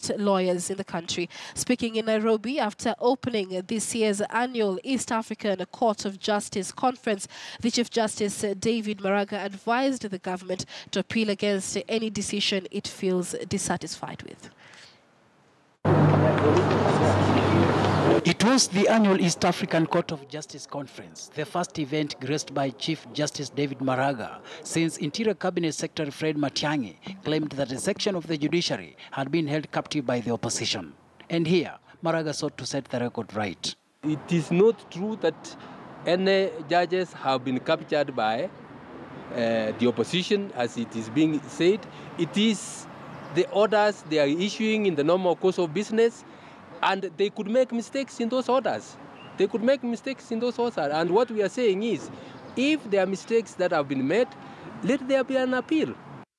activist lawyers in the country. Speaking in Nairobi after opening this year's annual East African Court of Justice conference, the Chief Justice David Maraga advised the government to appeal against any decision it feels dissatisfied with. It was the annual East African Court of Justice Conference, the first event graced by Chief Justice David Maraga, since Interior Cabinet Secretary Fred Matiangi claimed that a section of the judiciary had been held captive by the opposition. And here, Maraga sought to set the record right. It is not true that any judges have been captured by the opposition, as it is being said. It is the orders they are issuing in the normal course of business, and they could make mistakes in those orders. They could make mistakes in those orders. And what we are saying is, if there are mistakes that have been made, let there be an appeal.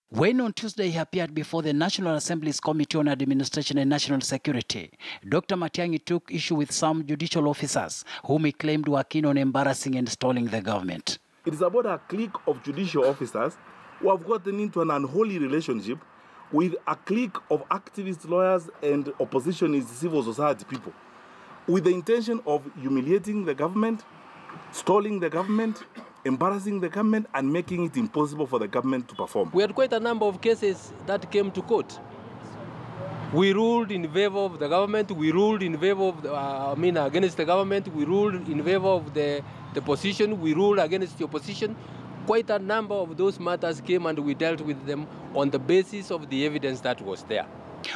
When on Tuesday he appeared before the National Assembly's Committee on Administration and National Security, Dr. Matiangi took issue with some judicial officers whom he claimed were keen on embarrassing and stalling the government. It is about a clique of judicial officers who have gotten into an unholy relationship with a clique of activist lawyers and oppositionist civil society people, with the intention of humiliating the government, stalling the government, embarrassing the government, and making it impossible for the government to perform. We had quite a number of cases that came to court. We ruled in favor of the government, we ruled in favor of, against the government, we ruled in favor of the position, we ruled against the opposition. Quite a number of those matters came and we dealt with them on the basis of the evidence that was there.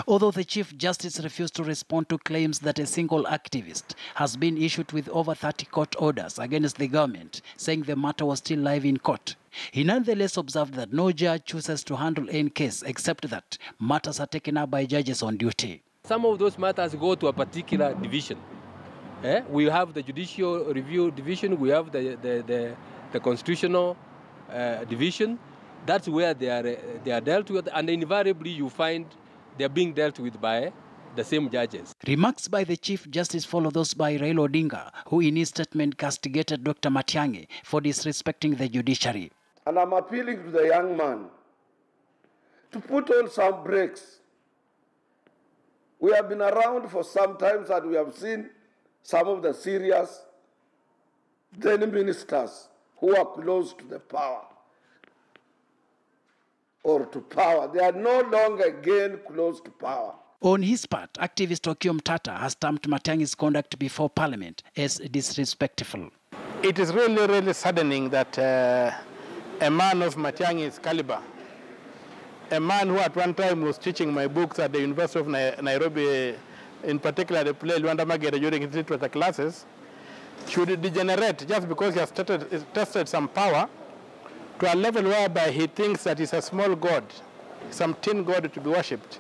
Although the Chief Justice refused to respond to claims that a single activist has been issued with over 30 court orders against the government, saying the matter was still live in court, he nonetheless observed that no judge chooses to handle any case except that matters are taken up by judges on duty. Some of those matters go to a particular division. We have the Judicial Review Division, we have the Constitutional Division. That's where they are dealt with, and invariably you find they're being dealt with by the same judges. Remarks by the Chief Justice follow those by Raila Odinga, who in his statement castigated Dr. Matiangi for disrespecting the judiciary. And I'm appealing to the young man to put on some brakes. We have been around for some time and we have seen some of the serious then ministers who are close to the power or to power. They are no longer again close to power. On his part, activist Okiom Tata has termed Matiangi's conduct before Parliament as disrespectful. It is really, really saddening that a man of Matiangi's caliber, a man who at one time was teaching my books at the University of Nairobi, in particular the play Luanda Magere during his literature classes, should degenerate just because he has tested some power to a level whereby he thinks that he's a small god, some tin god to be worshipped.